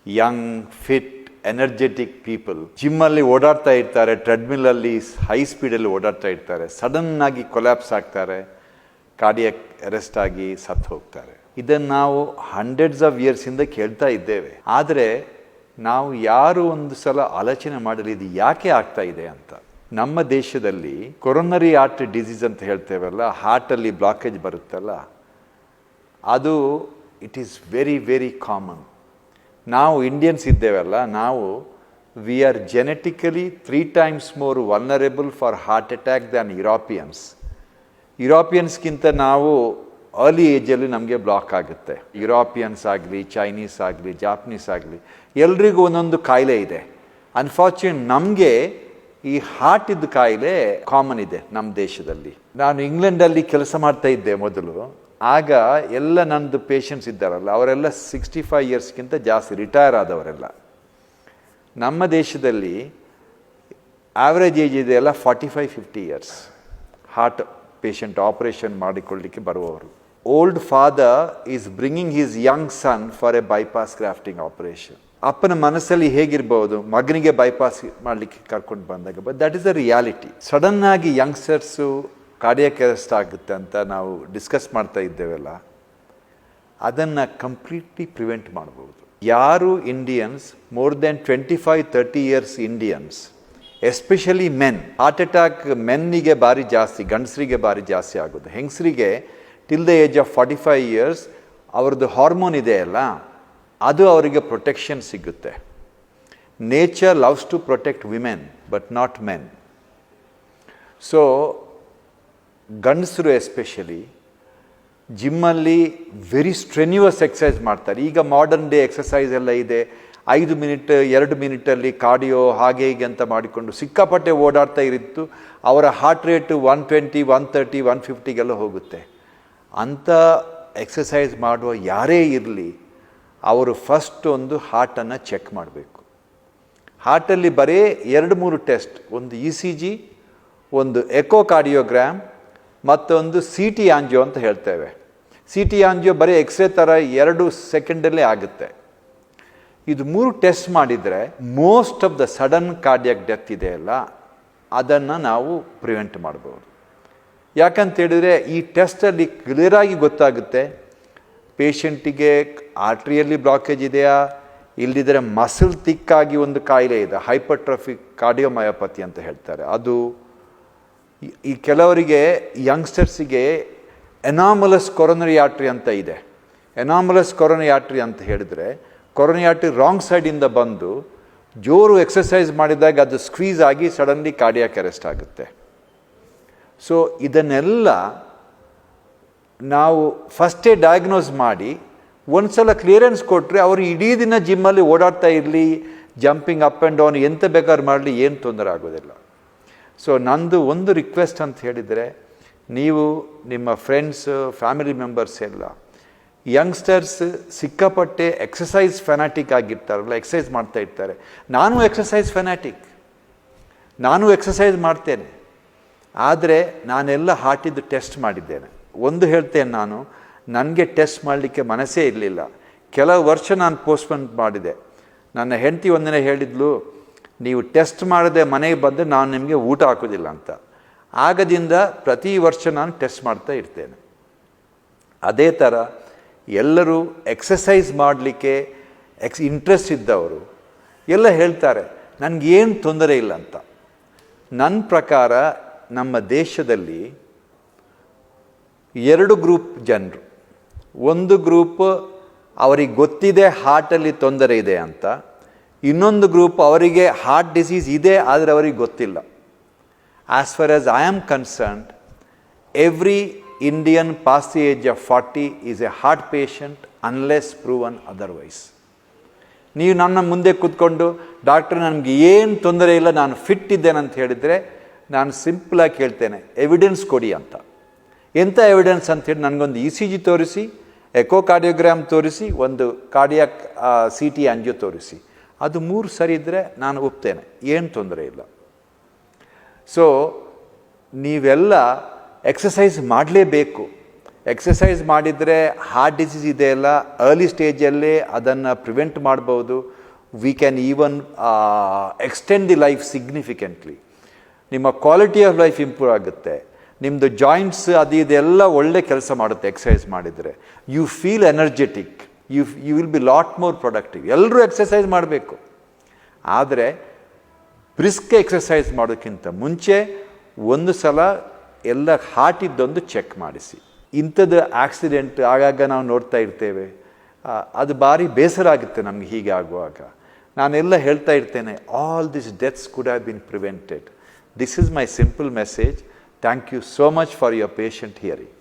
Young fit energetic people ಜಿಮ್ಮಲ್ಲಿ ಓಡಾಡ್ತಾ ಇರ್ತಾರೆ, ಟ್ರೆಡ್ಮಿಲ್ಲಲ್ಲಿ high ಸ್ಪೀಡಲ್ಲಿ ಓಡಾಡ್ತಾ ಇರ್ತಾರೆ, ಸಡನ್ನಾಗಿ ಕೊಲ್ಯಾಪ್ಸ್ ಆಗ್ತಾರೆ, ಕಾರ್ಡಿಯಾಕ್ ಅರೆಸ್ಟ್ ಆಗಿ ಸತ್ತು ಹೋಗ್ತಾರೆ. ಇದನ್ನು ನಾವು ಹಂಡ್ರೆಡ್ಸ್ ಆಫ್ ಇಯರ್ಸಿಂದ ಕೇಳ್ತಾ ಇದ್ದೇವೆ. ಆದರೆ ನಾವು ಯಾರು ಒಂದು ಸಲ ಆಲೋಚನೆ ಮಾಡಲಿ ಇದು ಯಾಕೆ ಆಗ್ತಾ ಇದೆ ಅಂತ. ನಮ್ಮ ದೇಶದಲ್ಲಿ ಕೊರೊನರಿ ಆರ್ಟ್ ಡಿಸೀಸ್ ಅಂತ ಹೇಳ್ತೇವಲ್ಲ, ಹಾರ್ಟಲ್ಲಿ ಬ್ಲಾಕೇಜ್ ಬರುತ್ತಲ್ಲ, ಅದು it is very very common. ನಾವು ಇಂಡಿಯನ್ಸ್ ಇದ್ದೇವಲ್ಲ, ನಾವು we are genetically 3 times more vulnerable for heart attack than Europeans. ಯುರೋಪಿಯನ್ಸ್ಗಿಂತ ನಾವು ಅರ್ಲಿ ಏಜಲ್ಲಿ ನಮಗೆ ಬ್ಲಾಕ್ ಆಗುತ್ತೆ. ಯುರೋಪಿಯನ್ಸ್ ಆಗಲಿ, ಚೈನೀಸ್ ಆಗಲಿ, ಜಾಪನೀಸ್ ಆಗಲಿ, ಎಲ್ರಿಗೂ ಒಂದೊಂದು ಕಾಯಿಲೆ ಇದೆ. ಅನ್ಫಾರ್ಚುನೇಟ್ ನಮಗೆ ಈ ಹಾರ್ಟಿದ್ದು ಕಾಯಿಲೆ ಕಾಮನ್ ಇದೆ ನಮ್ಮ ದೇಶದಲ್ಲಿ. ನಾನು ಇಂಗ್ಲೆಂಡಲ್ಲಿ ಕೆಲಸ ಮಾಡ್ತಾ ಇದ್ದೆ ಮೊದಲು. ಆಗ ಎಲ್ಲ ನನ್ನದು ಪೇಷಂಟ್ಸ್ ಇದ್ದಾರಲ್ಲ, ಅವರೆಲ್ಲ 65 ಇಯರ್ಸ್ಗಿಂತ ಜಾಸ್ತಿ ರಿಟೈರ್ ಆದವರೆಲ್ಲ. ನಮ್ಮ ದೇಶದಲ್ಲಿ ಆವ್ರೇಜ್ ಏಜ್ ಇದೆಯಲ್ಲ 45-50 ಇಯರ್ಸ್ ಹಾರ್ಟ್ ಪೇಷಂಟ್ ಆಪರೇಷನ್ ಮಾಡಿಕೊಳ್ಳಲಿಕ್ಕೆ ಬರುವವರು. Old father is bringing his young son for a bypass grafting operation. ಅಪ್ಪನ ಮನಸ್ಸಲ್ಲಿ ಹೇಗಿರ್ಬೋದು ಮಗನಿಗೆ ಬೈಪಾಸ್ ಮಾಡಲಿಕ್ಕೆ ಕರ್ಕೊಂಡು ಬಂದಾಗ, but that is a reality. ಸಡನ್ನಾಗಿ ಯಂಗ್ಸ್ಟರ್ಸು ಕಾರ್ಡಿಯಾಕ್ ಅರೆಸ್ಟ್ ಆಗುತ್ತೆ ಅಂತ ನಾವು ಡಿಸ್ಕಸ್ ಮಾಡ್ತಾ ಇದ್ದೇವಲ್ಲ, ಅದನ್ನು ಕಂಪ್ಲೀಟ್ಲಿ ಪ್ರಿವೆಂಟ್ ಮಾಡ್ಬೋದು. ಯಾರು Indians more than 25-30 years Indians, especially men, heart attack ಮೆನ್ನಿಗೆ ಭಾರಿ ಜಾಸ್ತಿ, ಗಂಡಸರಿಗೆ ಭಾರಿ ಜಾಸ್ತಿ ಆಗೋದು. ಹೆಂಗಸರಿಗೆ till the age of 45 years ಅವ್ರದ್ದು ಹಾರ್ಮೋನ್ ಇದೆಯಲ್ಲ, ಅದು ಅವರಿಗೆ ಪ್ರೊಟೆಕ್ಷನ್ ಸಿಗುತ್ತೆ. Nature loves to protect women but not men. So ಗಂಡಸರು ಎಸ್ಪೆಷಲಿ ಜಿಮ್ಮಲ್ಲಿ ವೆರಿ ಸ್ಟ್ರೆನ್ಯೂವಸ್ ಎಕ್ಸಸೈಸ್ ಮಾಡ್ತಾರೆ. ಈಗ ಮಾಡರ್ನ್ ಡೇ ಎಕ್ಸಸೈಸ್ ಎಲ್ಲ ಇದೆ, 5 ಮಿನಿಟ್ 2 ಮಿನಿಟಲ್ಲಿ ಕಾರ್ಡಿಯೋ ಹಾಗೆ ಹೀಗೆ ಅಂತ ಮಾಡಿಕೊಂಡು ಸಿಕ್ಕಾಪಟ್ಟೆ ಓಡಾಡ್ತಾ ಇರಿತ್ತು. ಅವರ ಹಾರ್ಟ್ ರೇಟು 120, 130, 150ಗೆಲ್ಲ ಹೋಗುತ್ತೆ. ಅಂಥ ಎಕ್ಸಸೈಸ್ ಮಾಡುವ ಯಾರೇ ಇರಲಿ, ಅವರು ಫಸ್ಟ್ ಒಂದು ಹಾರ್ಟನ್ನು ಚೆಕ್ ಮಾಡಬೇಕು. ಹಾರ್ಟಲ್ಲಿ ಬರೀ 2-3 ಟೆಸ್ಟ್, ಒಂದು ECG, ಒಂದು ಎಕೋಕಾರ್ಡಿಯೋಗ್ರಾಮ್, ಮತ್ತೊಂದು CT ಆಂಜಿಯೋ ಅಂತ ಹೇಳ್ತೇವೆ. CT ಆಂಜಿಯೋ ಬರೀ ಎಕ್ಸ್ರೇ ಥರ 2 ಸೆಕೆಂಡಲ್ಲೇ ಆಗುತ್ತೆ. ಇದು 3 ಟೆಸ್ಟ್ ಮಾಡಿದರೆ most of the sudden cardiac death ಇದೆಯಲ್ಲ, ಅದನ್ನು ನಾವು ಪ್ರಿವೆಂಟ್ ಮಾಡ್ಬೋದು. ಯಾಕಂತೇಳಿದರೆ ಈ ಟೆಸ್ಟಲ್ಲಿ ಕ್ಲಿಯರಾಗಿ ಗೊತ್ತಾಗುತ್ತೆ ಪೇಷಂಟಿಗೆ ಆರ್ಟ್ರಿಯಲ್ಲಿ ಬ್ಲಾಕೇಜ್ ಇದೆಯಾ, ಇಲ್ಲದಿದ್ದರೆ ಮಸಲ್ ತಿಕ್ಕಾಗಿ ಒಂದು ಕಾಯಿಲೆ ಇದೆ, ಹೈಪರ್ಟ್ರೋಫಿಕ್ ಕಾರ್ಡಿಯೋಮಯೋಪತಿ ಅಂತ ಹೇಳ್ತಾರೆ. ಅದು ಈ ಕೆಲವರಿಗೆ ಯಂಗ್ಸ್ಟರ್ಸಿಗೆ ಎನಾಮಲಸ್ ಕೊರೊನರಿ ಆರ್ಟ್ರಿ ಅಂತ ಇದೆ. ಎನಾಮಲಸ್ ಕೊರೊನರಿ ಆರ್ಟ್ರಿ ಅಂತ ಹೇಳಿದರೆ, ಕೊರೊನರಿ ಆರ್ಟ್ರಿ ರಾಂಗ್ ಸೈಡಿಂದ ಬಂದು ಜೋರು ಎಕ್ಸಸೈಸ್ ಮಾಡಿದಾಗ ಅದು ಸ್ಕ್ವೀಸ್ ಆಗಿ ಸಡನ್ಲಿ ಕಾರ್ಡಿಯಾಕ್ ಅರೆಸ್ಟ್ ಆಗುತ್ತೆ. ಸೊ ಇದನ್ನೆಲ್ಲ ನಾವು ಫಸ್ಟೇ ಡಯಾಗ್ನೋಸ್ ಮಾಡಿ ಒಂದು ಸಲ ಕ್ಲಿಯರೆನ್ಸ್ ಕೊಟ್ಟರೆ ಅವರು ಇಡೀ ದಿನ ಜಿಮ್ಮಲ್ಲಿ ಓಡಾಡ್ತಾ ಇರಲಿ, ಜಂಪಿಂಗ್ ಅಪ್ ಆ್ಯಂಡ್ ಡೌನ್ ಎಂತ ಬೇಕಾದ್ರೂ ಮಾಡಲಿ, ಏನು ತೊಂದರೆ ಆಗೋದಿಲ್ಲ. ಸೊ ನಂದು ಒಂದು ರಿಕ್ವೆಸ್ಟ್ ಅಂತ ಹೇಳಿದರೆ, ನೀವು ನಿಮ್ಮ ಫ್ರೆಂಡ್ಸ್ ಫ್ಯಾಮಿಲಿ ಮೆಂಬರ್ಸ್ ಎಲ್ಲ ಯಂಗ್ಸ್ಟರ್ಸ್ ಸಿಕ್ಕಾಪಟ್ಟೆ ಎಕ್ಸಸೈಸ್ ಫೆನಾಟಿಕ್ ಆಗಿರ್ತಾರಲ್ಲ, ಎಕ್ಸಸೈಸ್ ಮಾಡ್ತಾ ಇರ್ತಾರೆ. ನಾನು ಎಕ್ಸಸೈಸ್ ಫೆನಾಟಿಕ್, ನಾನು ಎಕ್ಸಸೈಸ್ ಮಾಡ್ತೇನೆ. ಆದರೆ ನಾನೆಲ್ಲ ಹಾರ್ಟಿದ್ದು ಟೆಸ್ಟ್ ಮಾಡಿದ್ದೇನೆ. ಒಂದು ಹೇಳ್ತೇನೆ, ನಾನು ನನಗೆ ಟೆಸ್ಟ್ ಮಾಡಲಿಕ್ಕೆ ಮನಸ್ಸೇ ಇರಲಿಲ್ಲ. ಕೆಲವು ವರ್ಷ ನಾನು ಪೋಸ್ಟ್ಪೋನ್ ಮಾಡಿದೆ. ನನ್ನ ಹೆಂಡತಿ ಒಂದಿನ ಹೇಳಿದ್ಲು, ನೀವು ಟೆಸ್ಟ್ ಮಾಡದೆ ಮನೆಗೆ ಬಂದರೆ ನಾನು ನಿಮಗೆ ಊಟ ಹಾಕೋದಿಲ್ಲ ಅಂತ. ಆಗದಿಂದ ಪ್ರತಿ ವರ್ಷ ನಾನು ಟೆಸ್ಟ್ ಮಾಡ್ತಾ ಇರ್ತೇನೆ. ಅದೇ ಥರ ಎಲ್ಲರೂ ಎಕ್ಸಸೈಸ್ ಮಾಡಲಿಕ್ಕೆ ಇಂಟ್ರೆಸ್ಟ್ ಇದ್ದವರು ಎಲ್ಲ ಹೇಳ್ತಾರೆ ನನಗೇನು ತೊಂದರೆ ಇಲ್ಲ ಅಂತ. ನನ್ನ ಪ್ರಕಾರ ನಮ್ಮ ದೇಶದಲ್ಲಿ 2 ಗ್ರೂಪ್ ಜನರು. ಒಂದು ಗ್ರೂಪ್ ಅವರಿಗೆ ಗೊತ್ತಿದೆ ಹಾರ್ಟಲ್ಲಿ ತೊಂದರೆ ಇದೆ ಅಂತ, ಇನ್ನೊಂದು ಗ್ರೂಪ್ ಅವರಿಗೆ ಹಾರ್ಟ್ ಡಿಸೀಸ್ ಇದೆ ಆದರೆ ಅವರಿಗೆ ಗೊತ್ತಿಲ್ಲ. As far as I am concerned, every Indian past the age of 40 is A heart patient unless proven otherwise. ನೀವು ನನ್ನ ಮುಂದೆ ಕೂತ್ಕೊಂಡು ಡಾಕ್ಟ್ರ್ ನನಗೆ ಏನು ತೊಂದರೆ ಇಲ್ಲ, ನಾನು ಫಿಟ್ ಇದ್ದೇನೆ ಅಂತ ಹೇಳಿದರೆ, ನಾನು ಸಿಂಪಲಾಗಿ ಕೇಳ್ತೇನೆ ಎವಿಡೆನ್ಸ್ ಕೊಡಿ ಅಂತ. ಎಂಥ ಎವಿಡೆನ್ಸ್ ಅಂಥೇಳಿ ನನಗೊಂದು ECG ತೋರಿಸಿ, ಎಕೋಕಾರ್ಡಿಯೋಗ್ರಾಮ್ ತೋರಿಸಿ, ಒಂದು ಕಾರ್ಡಿಯಾಕ್ CT ಆಂಜಿಯೋ ತೋರಿಸಿ. ಅದು 3 ಸರಿ ಇದ್ದರೆ ನಾನು ಒಪ್ತೇನೆ, ಏನು ತೊಂದರೆ ಇಲ್ಲ. ಸೊ ನೀವೆಲ್ಲ ಎಕ್ಸಸೈಸ್ ಮಾಡಲೇಬೇಕು. ಎಕ್ಸಸೈಸ್ ಮಾಡಿದರೆ ಹಾರ್ಟ್ ಡಿಸೀಸ್ ಇದೆಯಲ್ಲ ಅರ್ಲಿ ಸ್ಟೇಜಲ್ಲೇ ಅದನ್ನು ಪ್ರಿವೆಂಟ್ ಮಾಡ್ಬೋದು. We can even extend the life significantly. ನಿಮ್ಮ ಕ್ವಾಲಿಟಿ ಆಫ್ ಲೈಫ್ ಇಂಪ್ರೂವ್ ಆಗುತ್ತೆ. ನಿಮ್ಮದು ಜಾಯಿಂಟ್ಸ್ ಅದು ಇದೆಲ್ಲ ಒಳ್ಳೆ ಕೆಲಸ ಮಾಡುತ್ತೆ ಎಕ್ಸಸೈಸ್ ಮಾಡಿದರೆ. You feel energetic, you will be lot more productive. ಎಲ್ಲರೂ ಎಕ್ಸಸೈಸ್ ಮಾಡಬೇಕು, ಆದರೆ ಬ್ರಿಸ್ಕ್ ಎಕ್ಸಸೈಸ್ ಮಾಡೋಕ್ಕಿಂತ ಮುಂಚೆ ಒಂದು ಸಲ ಎಲ್ಲ ಹಾರ್ಟಿದ್ದೊಂದು ಚೆಕ್ ಮಾಡಿಸಿ. ಇಂಥದ್ದು ಆಕ್ಸಿಡೆಂಟ್ ಆಗಾಗ ನಾವು ನೋಡ್ತಾ ಇರ್ತೇವೆ, ಅದು ಭಾರಿ ಬೇಸರ ಆಗುತ್ತೆ ನಮಗೆ ಹೀಗೆ ಆಗುವಾಗ. ನಾನೆಲ್ಲ ಹೇಳ್ತಾ ಇರ್ತೇನೆ, all this deaths could have been prevented. This is my simple message. Thank you so much for your patient hearing.